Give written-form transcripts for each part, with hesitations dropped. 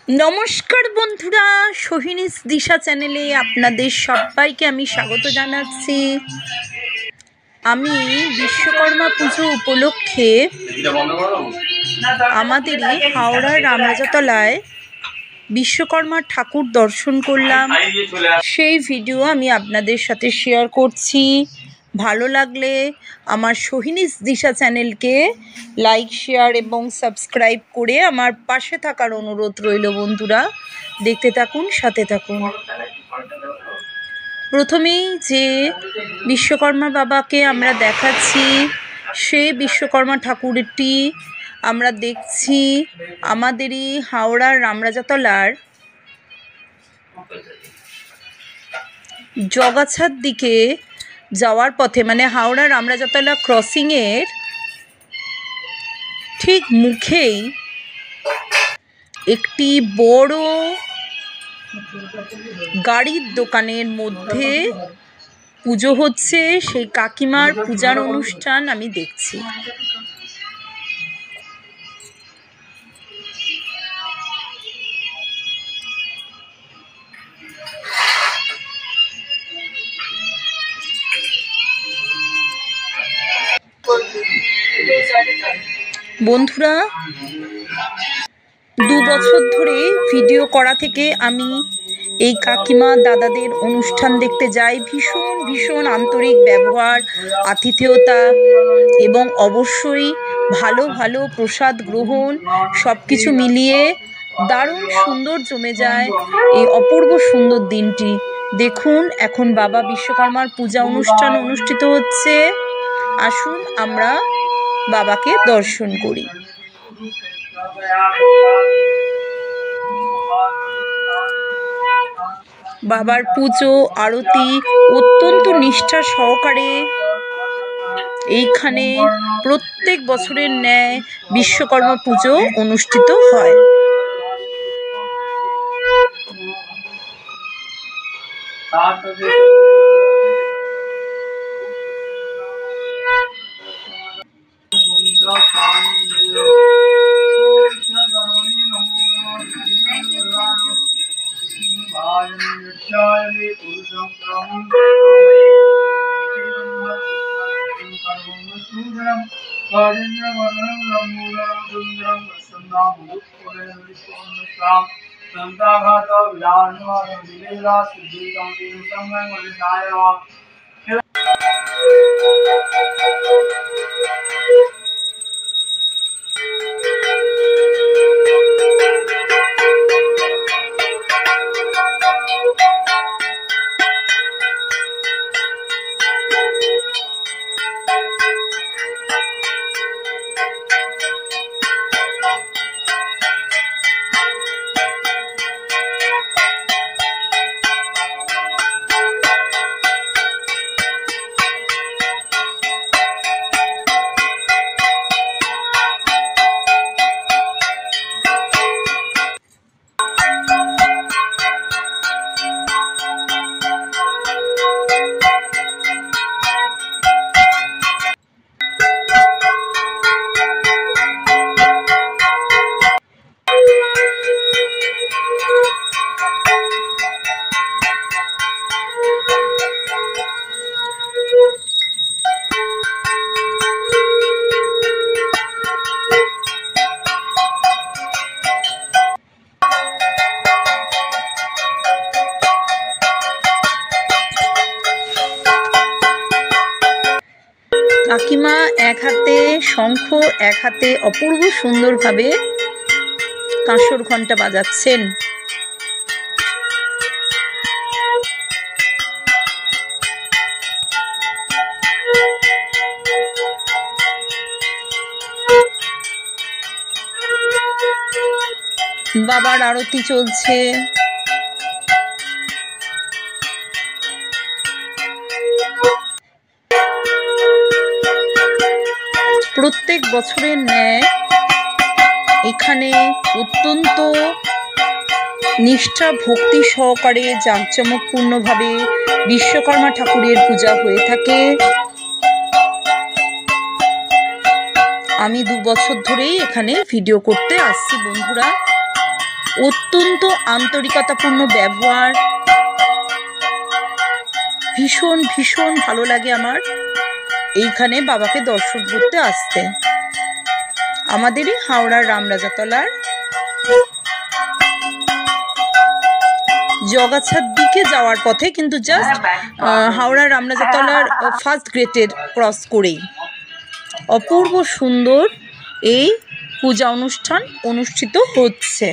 নমস্কার বন্ধুরা, সোহিনীস দিশা চ্যানেলে আপনাদের সবাইকে আমি স্বাগত জানাচ্ছি। আমি বিশ্বকর্মা পুজো উপলক্ষে আমাদেরই হাওড়ার রামরাজাতলায় বিশ্বকর্মা ঠাকুর দর্শন করলাম। সেই ভিডিও আমি আপনাদের সাথে শেয়ার করছি। ভালো লাগলে আমার সোহিনীস দিশা চ্যানেলকে লাইক, শেয়ার এবং সাবস্ক্রাইব করে আমার পাশে থাকার অনুরোধ রইল। বন্ধুরা, দেখতে থাকুন, সাথে থাকুন। প্রথমেই যে বিশ্বকর্মা বাবাকে আমরা দেখাচ্ছি, সেই বিশ্বকর্মা ঠাকুরটি আমরা দেখছি আমাদেরই হাওড়ার রামরাজাতলার জগাছার দিকে যাওয়ার পথে, মানে হাওড়া রামরাজাতলা ক্রসিংয়ের ঠিক মুখেই একটি বড় গাড়ির দোকানের মধ্যে পুজো হচ্ছে। সেই কাকিমার পূজার অনুষ্ঠান আমি দেখছি। বন্ধুরা, 2 বছর ধরে ভিডিও করা থেকে আমি এই কাকিমা দাদাদের অনুষ্ঠান দেখতে যাই। ভীষণ ভীষণ আন্তরিক ব্যবহার, আতিথেয়তা এবং অবশ্যই ভালো ভালো প্রসাদ গ্রহণ, সব কিছু মিলিয়ে দারুণ সুন্দর জমে যায় এই অপূর্ব সুন্দর দিনটি। দেখুন, এখন বাবা বিশ্বকর্মার পূজা অনুষ্ঠান অনুষ্ঠিত হচ্ছে। আসুন আমরা বাবাকে দর্শন করি। বাবার পুজো আরতি অত্যন্ত নিষ্ঠা সহকারে এইখানে প্রত্যেক বছরের ন্যায় বিশ্বকর্মা পুজো অনুষ্ঠিত হয়। কাকিমা এক হাতে শঙ্খ, এক হাতে অপূর্ব সুন্দরভাবে কাঁসর ঘণ্টা বাজাচ্ছেন। বাবার আরতি চলছে। প্রত্যেক বছরের ন্যায় এখানে অত্যন্ত নিষ্ঠা ভক্তি সহকারে জাঁকজমকপূর্ণভাবে বিশ্বকর্মা ঠাকুরের পূজা হয়ে থাকে। আমি 2 বছর ধরেই এখানে ভিডিও করতে আসছি বন্ধুরা। অত্যন্ত আন্তরিকতাপূর্ণ ব্যবহার, ভীষণ ভীষণ ভালো লাগে আমার এইখানে বাবাকে দর্শন করতে আসতে। আমাদেরই হাওড়ার রামরাজাতলার জগাছার দিকে যাওয়ার পথে, কিন্তু জাস্ট হাওড়ার রামরাজাতলার ফার্স্ট গেটের ক্রস করেই অপূর্ব সুন্দর এই পূজা অনুষ্ঠান অনুষ্ঠিত হচ্ছে।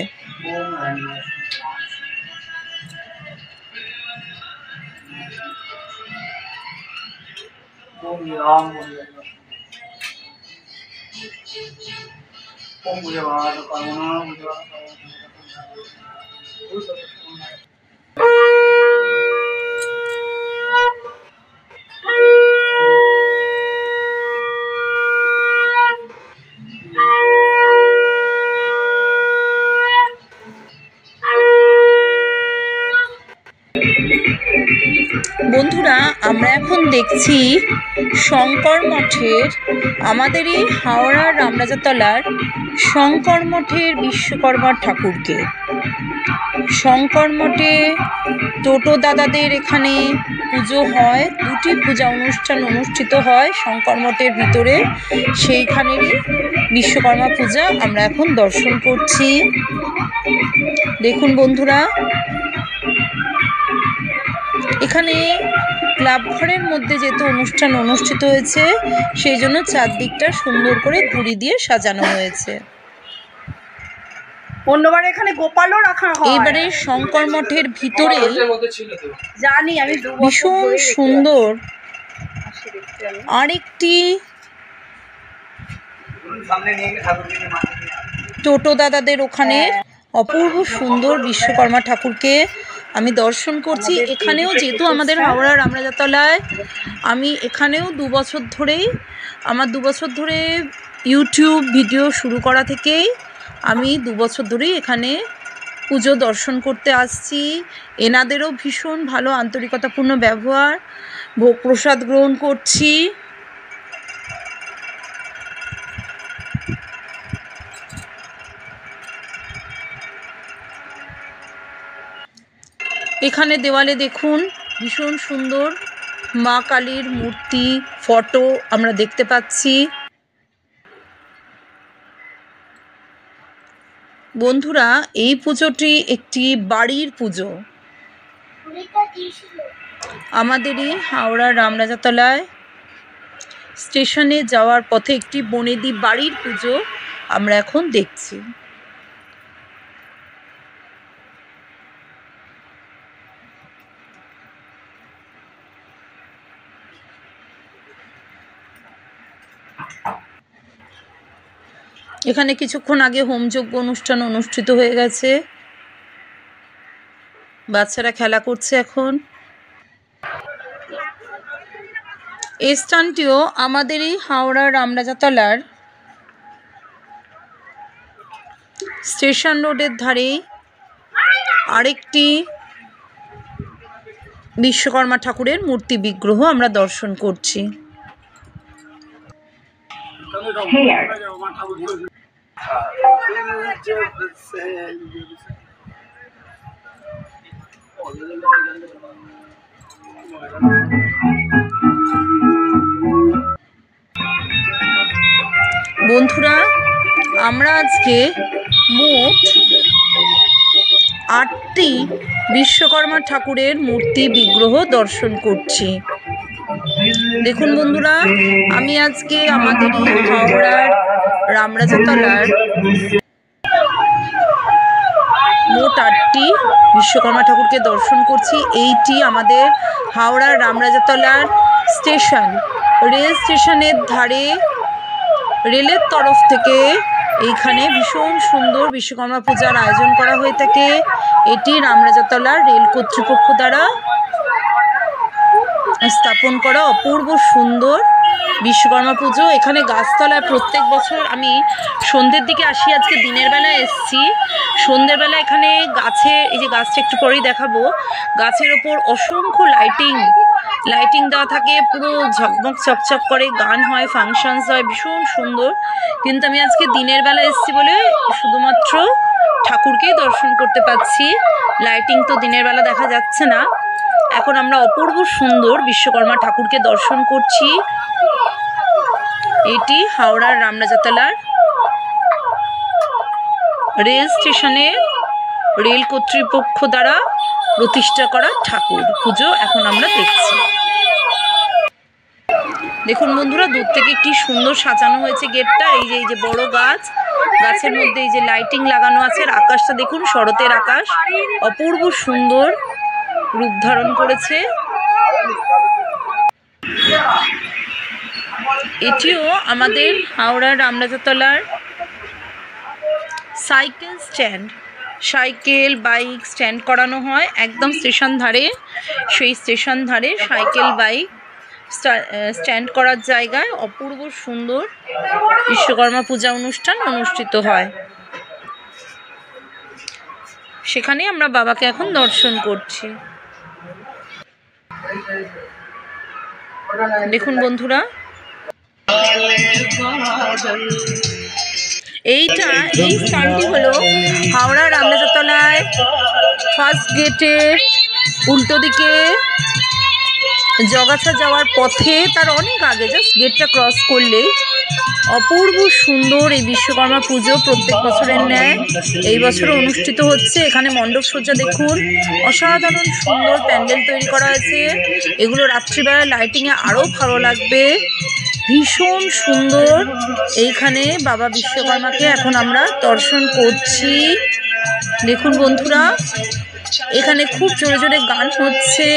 বন্ধুরা, আমরা এখন দেখছি শঙ্কর মঠের, আমাদেরই হাওড়ার রামরাজাতলার শঙ্কর মঠের বিশ্বকর্মা ঠাকুরকে। শঙ্কর মঠে টোটো দাদাদের এখানে পুজো হয়, দুটি পূজা অনুষ্ঠান অনুষ্ঠিত হয় শঙ্কর মঠের ভিতরে, সেইখানেরই বিশ্বকর্মা পূজা আমরা এখন দর্শন করছি। দেখুন বন্ধুরা, এখানে ক্লাব ঘরের মধ্যে যেহেতু অনুষ্ঠান অনুষ্ঠিত হয়েছে, সেই জন্য চারদিকটা সুন্দর করে ঘুড়ি দিয়ে সাজানো হয়েছে। অন্যবার এখানে গোপালও রাখা হয়। এইবারে শঙ্কর মঠের ভিতরে জানি আমি ভীষণ সুন্দর আরেকটি টোটো দাদাদের ওখানে অপূর্ব সুন্দর বিশ্বকর্মা ঠাকুরকে আমি দর্শন করছি। এখানেও যেহেতু আমাদের হাওড়া রামরাজাতলায়, আমি এখানেও 2 বছর ধরেই, আমার 2 বছর ধরে ইউটিউব ভিডিও শুরু করা থেকেই আমি 2 বছর ধরেই এখানে পুজো দর্শন করতে আসছি। এনাদেরও ভীষণ ভালো আন্তরিকতাপূর্ণ ব্যবহার, ভোগ প্রসাদ গ্রহণ করছি। এখানে দেওয়ালে দেখুন ভীষণ সুন্দর মা কালীর মূর্তি, ফটো আমরা দেখতে পাচ্ছি। বন্ধুরা, এই পুজোটি একটি বাড়ির পুজো। আমাদেরই হাওড়া রামরাজাতলায় স্টেশনে যাওয়ার পথে একটি বনেদি বাড়ির পুজো আমরা এখন দেখছি। এখানে কিছুক্ষণ আগে হোমযজ্ঞ অনুষ্ঠান অনুষ্ঠিত হয়ে গেছে, বাচ্চারা খেলা করছে এখন। এই স্থানটিও আমাদেরই হাওড়া রামরাজাতলার স্টেশন রোডের ধারে আরেকটি বিশ্বকর্মা ঠাকুরের মূর্তি বিগ্রহ আমরা দর্শন করছি। বন্ধুরা, আমরা আজকে মোট 8টি বিশ্বকর্মা ঠাকুরের মূর্তি বিগ্রহ দর্শন করছি। দেখুন বন্ধুরা, আমি আজকে আমাদেরই হাওড়ার রামরাজাতলার মোট 8টি বিশ্বকর্মা ঠাকুরকে দর্শন করছি। এইটি আমাদের হাওড়ার রামরাজাতলার স্টেশন, রেল স্টেশনের ধারে রেলের তরফ থেকে এইখানে ভীষণ সুন্দর বিশ্বকর্মা পূজার আয়োজন করা হয়ে থাকে। এটি রামরাজাতলার রেল কর্তৃপক্ষ দ্বারা স্থাপন করা অপূর্ব সুন্দর বিশ্বকর্মা পুজো। এখানে গাছতলায় প্রত্যেক বছর আমি সন্ধ্যের দিকে আসি, আজকে দিনের বেলায় এসেছি। সন্ধ্যেবেলা এখানে গাছে, এই যে গাছটা একটু পরেই দেখাবো, গাছের ওপর অসংখ্য লাইটিং দেওয়া থাকে, পুরো ঝকমক চকচক করে, গান হয়, ফাংশনস হয়, ভীষণ সুন্দর। কিন্তু আমি আজকে দিনের বেলা এসেছি বলে শুধুমাত্র ঠাকুরকেই দর্শন করতে পাচ্ছি। লাইটিং তো দিনের বেলা দেখা যাচ্ছে না। এখন আমরা অপূর্ব সুন্দর বিশ্বকর্মা ঠাকুরকে দর্শন করছি। এটি হাওড়ার রামরাজাতলার রেল স্টেশনে রেল কর্তৃপক্ষ দ্বারা প্রতিষ্ঠা করা ঠাকুর পুজো এখন আমরা দেখছি। দেখুন বন্ধুরা, দূর থেকে কি সুন্দর সাজানো হয়েছে গেটটা। এই যে বড় গাছ, গাছের মধ্যে এই যে লাইটিং লাগানো আছে। আর আকাশটা দেখুন, শরতের আকাশ, অপূর্ব সুন্দর রূপ ধারণ করেছে। এটিও আমাদের হাওড়ার রামরাজাতলার cycle stand. Cycle bike stand করানো হয় একদম স্টেশন ধারে। সেই স্টেশন ধারে সাইকেল বাইক স্ট্যান্ড করার জায়গায় অপূর্ব সুন্দর বিশ্বকর্মা পূজা অনুষ্ঠান অনুষ্ঠিত হয়। সেখানে আমরা বাবাকে এখন দর্শন করছি। দেখুন বন্ধুরা, এই স্থানটি হলো হাওড়া রামরাজাতলায় ফার্স্ট গেটের উল্টো দিকে জগাছা যাওয়ার পথে, তার অনেক আগে, জাস্ট গেটটা ক্রস করলে অপূর্ব সুন্দর এই বিশ্বকর্মা পুজো প্রত্যেক বছরের ন্যায় এই বছর অনুষ্ঠিত হচ্ছে। এখানে মণ্ডপ সজ্জা দেখুন, অসাধারণ সুন্দর প্যান্ডেল তৈরি করা হয়েছে। এগুলো রাত্রিবেলায় লাইটিংয়ে আরও ভালো লাগবে, ভীষণ সুন্দর। এইখানে বাবা বিশ্বকর্মাকে এখন আমরা দর্শন করছি। দেখুন বন্ধুরা, এখানে খুব জোরে জোরে গান হচ্ছে,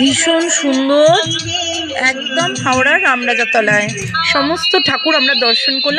ভীষণ সুন্দর। একদম হাওড়ার রামরাজাতলায় সমস্ত ঠাকুর আমরা দর্শন করলাম।